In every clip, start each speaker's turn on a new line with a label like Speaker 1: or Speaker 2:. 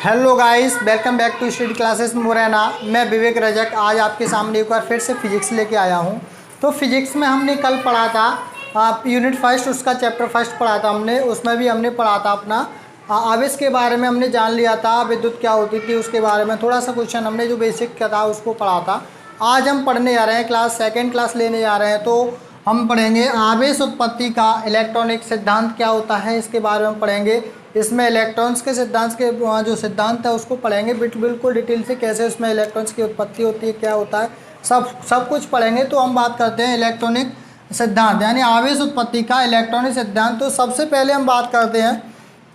Speaker 1: Hello guys, welcome back to study classes Morena. मैं विवेक रजक आज आपके सामने एक बार फिर से फिजिक्स लेके आया हूँ। तो फिजिक्स में हमने कल पढ़ा था यूनिट फर्स्ट, उसका चैप्टर फर्स्ट पढ़ा था हमने। उसमें भी हमने पढ़ा था अपना आवेश के बारे में हमने जान लिया था, विद्युत क्या होती थी उसके बारे में थोड़ा सा क्वेश्चन हमने जो बेसिक क्या था उसको पढ़ा था। आज हम पढ़ने जा रहे हैं सेकेंड क्लास लेने जा रहे हैं। तो हम पढ़ेंगे आवेश उत्पत्ति का इलेक्ट्रॉनिक सिद्धांत क्या होता है, इसके बारे में पढ़ेंगे। इसमें इलेक्ट्रॉन्स के सिद्धांत के जो सिद्धांत है उसको पढ़ेंगे बिल्कुल डिटेल से, कैसे उसमें इलेक्ट्रॉन्स की उत्पत्ति होती है, क्या होता है, सब कुछ पढ़ेंगे। तो हम बात करते हैं इलेक्ट्रॉनिक सिद्धांत यानी आवेश उत्पत्ति का इलेक्ट्रॉनिक सिद्धांत। तो सबसे पहले हम बात करते हैं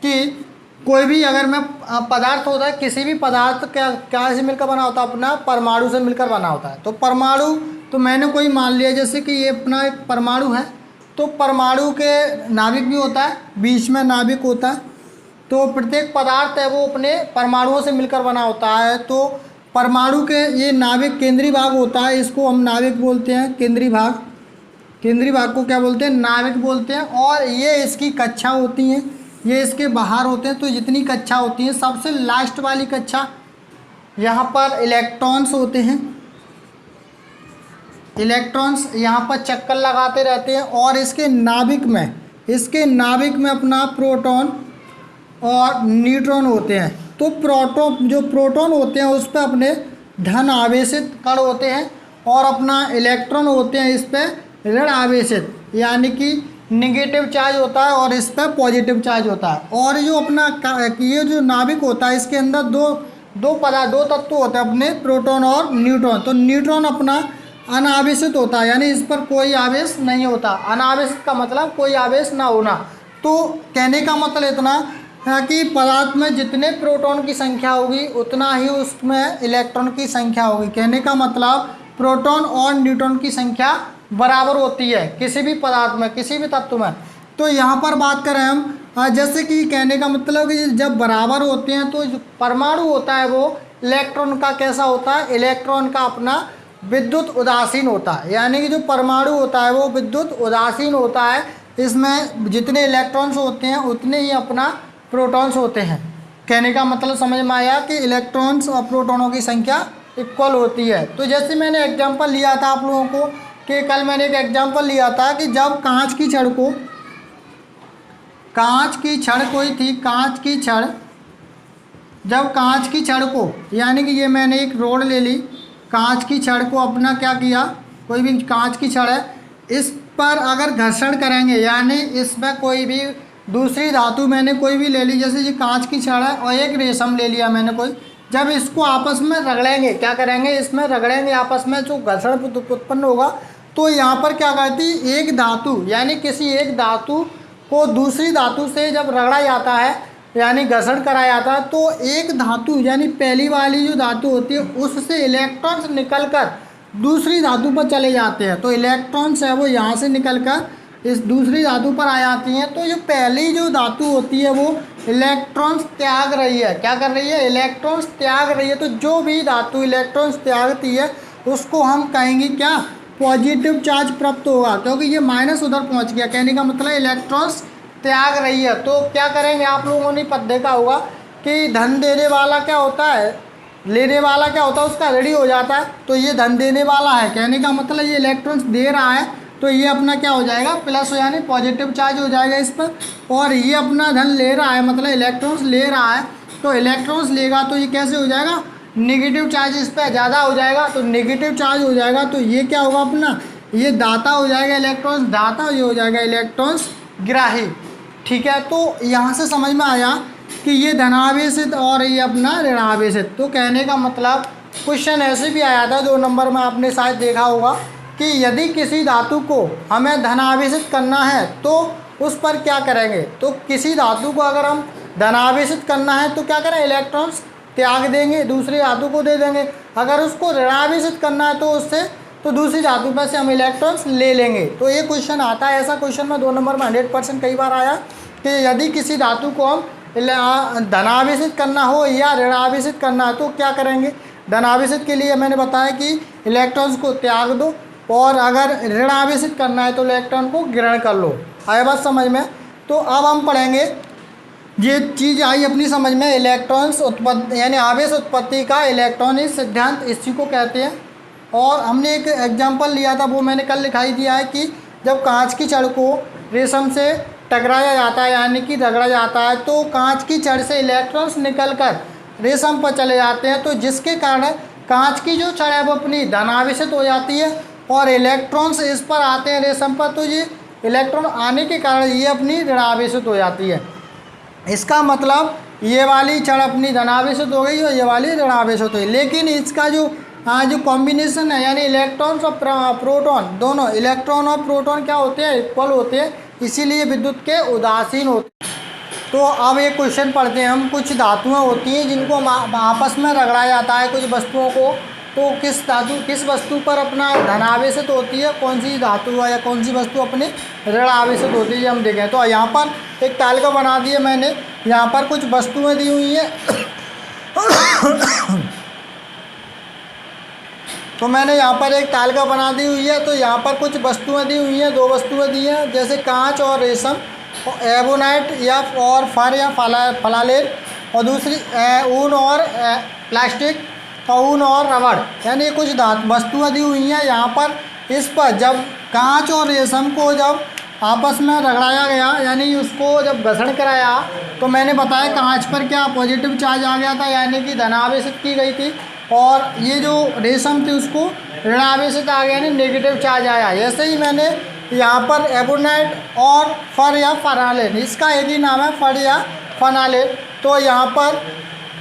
Speaker 1: कि कोई भी अगर मैं पदार्थ होता है, किसी भी पदार्थ क्या से मिलकर बना होता है, अपना परमाणु से मिलकर बना होता है। तो परमाणु, तो मैंने कोई मान लिया जैसे कि ये अपना एक परमाणु है, तो परमाणु के नाभिक भी होता है, बीच में नाभिक होता है। तो प्रत्येक पदार्थ है वो अपने परमाणुओं से मिलकर बना होता है। तो परमाणु के ये नाभिक केंद्रीय भाग होता है, इसको हम नाभिक बोलते हैं, केंद्रीय भाग को क्या बोलते हैं, नाभिक बोलते हैं। और ये इसकी कक्षा होती हैं, ये इसके बाहर होते हैं। तो जितनी कक्षा होती हैं, सबसे लास्ट वाली कक्षा यहाँ पर इलेक्ट्रॉन्स होते हैं। इलेक्ट्रॉन्स यहाँ पर चक्कर लगाते रहते हैं और इसके नाभिक में अपना प्रोटॉन और न्यूट्रॉन होते हैं। तो प्रोटॉन होते हैं उस पर अपने धन आवेशित कण होते हैं और अपना इलेक्ट्रॉन होते हैं इस पर ऋण आवेशित, यानी कि नेगेटिव चार्ज होता है और इस पर पॉजिटिव चार्ज होता है। और जो अपना ये जो नाभिक होता है इसके अंदर दो तत्व होते हैं अपने, प्रोटॉन और न्यूट्रॉन। तो न्यूट्रॉन अपना अनावेशित होता है, यानी इस पर कोई आवेश नहीं होता। अनावेशित का मतलब कोई आवेश ना होना। तो कहने का मतलब इतना है कि पदार्थ में जितने प्रोटॉन की संख्या होगी उतना ही उसमें इलेक्ट्रॉन की संख्या होगी। कहने का मतलब प्रोटॉन और न्यूट्रॉन की संख्या बराबर होती है किसी भी पदार्थ में, किसी भी तत्व में। तो यहाँ पर बात करें हम जैसे कि कहने का मतलब कि जब बराबर होते हैं तो जो परमाणु होता है वो इलेक्ट्रॉन का कैसा होता है, इलेक्ट्रॉन का अपना विद्युत उदासीन होता है। यानी कि जो परमाणु होता है वो विद्युत उदासीन होता है। इसमें जितने इलेक्ट्रॉन्स होते हैं उतने ही अपना प्रोटॉन्स होते हैं। कहने का मतलब समझ में आया कि इलेक्ट्रॉन्स और प्रोटॉनों की संख्या इक्वल होती है। तो जैसे मैंने एग्जांपल लिया था आप लोगों को कि कल मैंने एक एग्जांपल लिया था कि जब कांच की छड़ कोई थी, जब कांच की छड़ को, यानी कि ये मैंने एक रोड ले ली, कांच की छड़ को अपना क्या किया, कोई भी कांच की छड़ है, इस पर अगर घर्षण करेंगे, यानी इसमें कोई भी दूसरी धातु मैंने कोई भी ले ली, जैसे ये कांच की छड़ है और एक रेशम ले लिया मैंने कोई, जब इसको आपस में रगड़ेंगे, क्या करेंगे, इसमें रगड़ेंगे आपस में, जो घर्षण उत्पन्न होगा। तो यहाँ पर क्या करती, एक धातु यानी किसी एक धातु को दूसरी धातु से जब रगड़ा जाता है यानी घर्षण कराया जाता है, तो एक धातु यानी पहली वाली जो धातु होती है उससे इलेक्ट्रॉन्स निकलकर दूसरी धातु पर चले जाते हैं। तो इलेक्ट्रॉन्स है वो यहाँ से निकलकर इस दूसरी धातु पर आ जाती हैं। तो जो पहली जो धातु होती है वो इलेक्ट्रॉन्स त्याग रही है, क्या कर रही है, इलेक्ट्रॉन्स त्याग रही है। तो जो भी धातु इलेक्ट्रॉन्स त्यागती है उसको हम कहेंगे क्या, पॉजिटिव चार्ज प्राप्त होगा, क्योंकि ये माइनस उधर पहुंच गया। कहने का मतलब इलेक्ट्रॉन्स त्याग रही है। तो क्या करेंगे, आप लोगों ने पद देखा होगा कि धन देने वाला क्या होता है, लेने वाला क्या होता है, उसका ऋणी हो जाता है। तो ये धन देने वाला है, कहने का मतलब ये इलेक्ट्रॉन्स दे रहा है, तो ये अपना क्या हो जाएगा, प्लस यानी पॉजिटिव चार्ज हो जाएगा इस पर। और ये अपना धन ले रहा है, मतलब इलेक्ट्रॉन्स ले रहा है, तो इलेक्ट्रॉन्स लेगा तो ये कैसे हो जाएगा, नेगेटिव चार्ज इस पर ज़्यादा हो जाएगा, तो नेगेटिव चार्ज हो जाएगा। तो ये क्या होगा अपना, ये दाता हो जाएगा इलेक्ट्रॉन्स, दाता ये हो जाएगा इलेक्ट्रॉन्स ग्राही। ठीक है, तो यहाँ से समझ में आया कि ये धनावेशित और ये अपना ऋणावेशित। तो कहने का मतलब क्वेश्चन ऐसे भी आया था 2 नंबर में, आपने शायद देखा होगा कि यदि किसी धातु को हमें धनावेशित करना है तो उस पर क्या करेंगे। तो किसी धातु को अगर हम धनावेशित करना है तो क्या करें, इलेक्ट्रॉन्स त्याग देंगे, दूसरी धातु को दे देंगे। अगर उसको ऋणावेशित करना है तो उससे तो दूसरी धातु पर से हम इलेक्ट्रॉन्स ले लेंगे। तो ये क्वेश्चन आता है, ऐसा क्वेश्चन में 2 नंबर में 100% कई बार आया कि यदि किसी धातु को हम धनावेशित करना हो या ऋणावेशित करना है तो क्या करेंगे। धनावेशित के लिए मैंने बताया कि इलेक्ट्रॉन्स को त्याग दो, और अगर ऋणावेशित करना है तो इलेक्ट्रॉन को ग्रहण कर लो। आया बात समझ में। तो अब हम पढ़ेंगे ये चीज़ आई अपनी समझ में, इलेक्ट्रॉन्स उत्पत्ति यानी आवेश उत्पत्ति का इलेक्ट्रॉनिक सिद्धांत इसी को कहते हैं। और हमने एक एग्जांपल लिया था, वो मैंने कल दिखाई दिया है कि जब कांच की छड़ को रेशम से टकराया जाता है यानी कि रगड़ा जाता है, तो कांच की छड़ से इलेक्ट्रॉन्स निकलकर रेशम पर चले जाते हैं, तो जिसके कारण कांच की जो छड़ है वो अपनी धनावेशित हो जाती है और इलेक्ट्रॉन्स इस पर आते हैं रेशम पर, तो ये इलेक्ट्रॉन आने के कारण ये अपनी ऋणावेशित हो जाती है। इसका मतलब ये वाली छड़ अपनी धनावेशित हो गई और ये वाली ऋणावेशित हो गई। लेकिन इसका जो कॉम्बिनेशन है यानी इलेक्ट्रॉन्स और प्रोटॉन, दोनों इलेक्ट्रॉन और प्रोटॉन क्या होते हैं, इक्वल होते हैं, इसीलिए विद्युत के उदासीन होते हैं। तो अब एक क्वेश्चन पढ़ते हैं हम। कुछ धातुएं होती हैं जिनको आपस में रगड़ा जाता है कुछ वस्तुओं को, तो किस वस्तु पर अपना धनावेशित होती है, कौन सी धातु है या कौन सी वस्तु अपनी ऋण आवेशित होती है, ये हम देखें। तो यहाँ पर एक तालिका बना दी है मैंने, यहाँ पर कुछ वस्तुएं दी हुई हैं तो मैंने यहाँ पर एक तालिका बना दी हुई है। तो यहाँ पर कुछ वस्तुएं दी हुई हैं, 2 वस्तुएं दी हैं, जैसे कांच और रेशम, एबोनाइट या और फर या फलालेट, और दूसरी ऊन और प्लास्टिक, ऊन और रबड़, यानी कुछ वस्तुएं दी हुई हैं। यहाँ पर इस पर जब कांच और रेशम को जब आपस में रगड़ाया गया यानी उसको जब घर्षण कराया, तो मैंने बताया कांच पर क्या पॉजिटिव चार्ज आ गया था यानी कि धनावेशित की गई थी, और ये जो रेशम थी उसको ऋणावेशित आ गया यानी नेगेटिव चार्ज आया। ऐसे ही मैंने यहाँ पर एबोनाइट और फर या फनालेट, इसका एक ही नाम है फर या फनालेट। तो यहाँ पर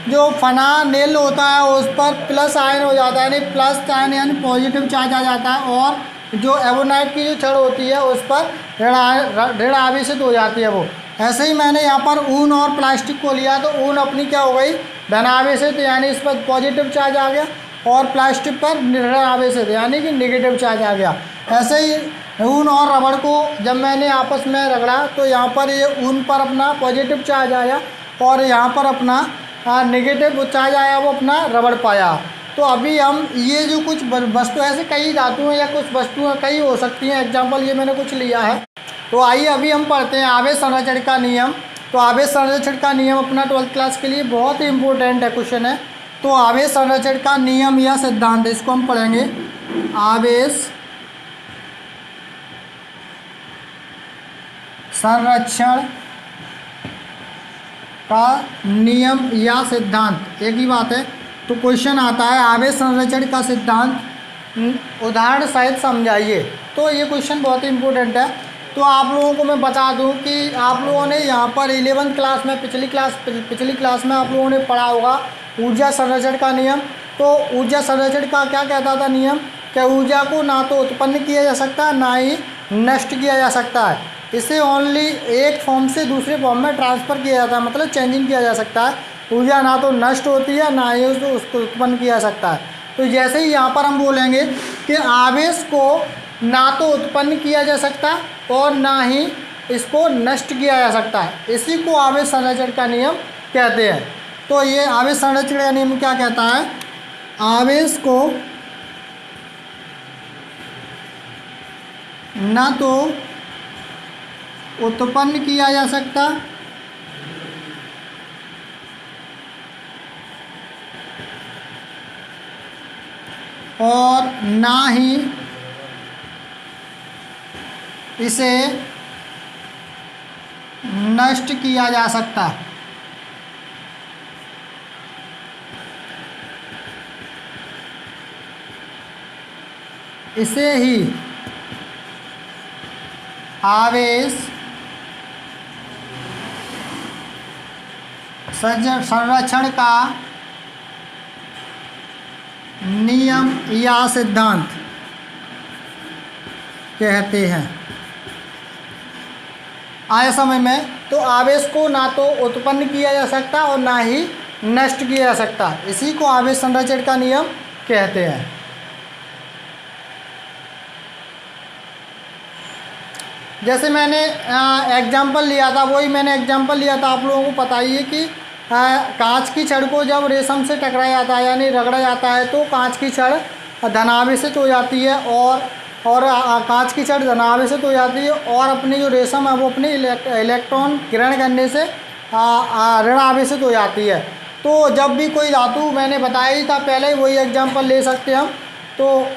Speaker 1: जो फनानेल होता है उस पर प्लस आयन हो जाता है यानी प्लस आयन यानी पॉजिटिव चार्ज आ जाता है, और जो एबोनाइट की जो छड़ होती है उस पर ऋण आवेशित हो जाती है वो। ऐसे ही मैंने यहाँ पर ऊन और प्लास्टिक को लिया, तो ऊन अपनी क्या हो गई धनावेशित यानी इस पर पॉजिटिव चार्ज आ गया, और प्लास्टिक पर ऋण आवेशित यानी कि नेगेटिव चार्ज आ गया। ऐसे ही ऊन और रबड़ को जब मैंने आपस में रगड़ा, तो यहाँ पर ये ऊन पर अपना पॉजिटिव चार्ज आया और यहाँ पर अपना नेगेटिव चार्ज आया, वो अपना रबड़ पाया। तो अभी हम ये जो कुछ वस्तु ऐसे कई धातुएं या कुछ वस्तुएं कई हो सकती हैं, एग्जांपल ये मैंने कुछ लिया है। तो आइए अभी हम पढ़ते हैं आवेश संरक्षण का नियम। तो आवेश संरक्षण का नियम अपना 12th क्लास के लिए बहुत ही इंपॉर्टेंट है क्वेश्चन है। तो आवेश संरक्षण का नियम या सिद्धांत, इसको हम पढ़ेंगे। आवेश संरक्षण का नियम या सिद्धांत एक ही बात है। तो क्वेश्चन आता है आवेश संरक्षण का सिद्धांत उदाहरण सहित समझाइए। तो ये क्वेश्चन बहुत ही इंपॉर्टेंट है। तो आप लोगों को मैं बता दूं कि आप लोगों ने यहाँ पर 11th क्लास में पिछली क्लास में आप लोगों ने पढ़ा होगा ऊर्जा संरक्षण का नियम। तो ऊर्जा संरक्षण का क्या कहता था नियम, कि ऊर्जा को ना तो उत्पन्न किया जा सकता है ना ही नष्ट किया जा सकता है, इसे ओनली एक फॉर्म से दूसरे फॉर्म में ट्रांसफ़र किया जाता है, मतलब चेंजिंग किया जा सकता है। ऊर्जा ना तो नष्ट होती है ना ही उसको उत्पन्न किया जा सकता है। तो जैसे ही यहाँ पर हम बोलेंगे कि आवेश को ना तो उत्पन्न किया जा सकता और ना ही इसको नष्ट किया जा सकता है, इसी को आवेश संरक्षण का नियम कहते हैं। तो ये आवेश संरक्षण का नियम क्या कहता है, आवेश को ना तो उत्पन्न किया जा सकता और ना ही इसे नष्ट किया जा सकता। इसे ही आवेश संरक्षण का नियम या सिद्धांत कहते हैं। आया समझ में। तो आवेश को ना तो उत्पन्न किया जा सकता और ना ही नष्ट किया जा सकता, इसी को आवेश संरक्षण का नियम कहते हैं। जैसे मैंने एग्जाम्पल लिया था, वही मैंने एग्जाम्पल लिया था, आप लोगों को पता ही है कि कांच की छड़ को जब रेशम से टकराया जाता है यानी रगड़ा जाता है, तो कांच की छड़ धनावेशित हो जाती है और कांच की छड़ धनावेशित हो जाती है और अपनी जो रेशम है वो अपनी इलेक्ट्रॉन ग्रहण करने से ऋण आवेशित हो जाती है। तो जब भी कोई धातु, मैंने बताया ही था पहले, वही एग्जांपल ले सकते हैं हम। तो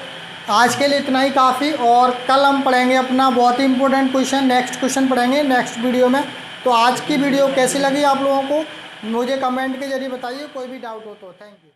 Speaker 1: आज के लिए इतना ही काफ़ी, और कल हम पढ़ेंगे अपना बहुत ही इंपॉर्टेंट क्वेश्चन, नेक्स्ट क्वेश्चन पढ़ेंगे नेक्स्ट वीडियो में। तो आज की वीडियो कैसी लगी आप लोगों को मुझे कमेंट के जरिए बताइए, कोई भी डाउट हो तो। Thank you.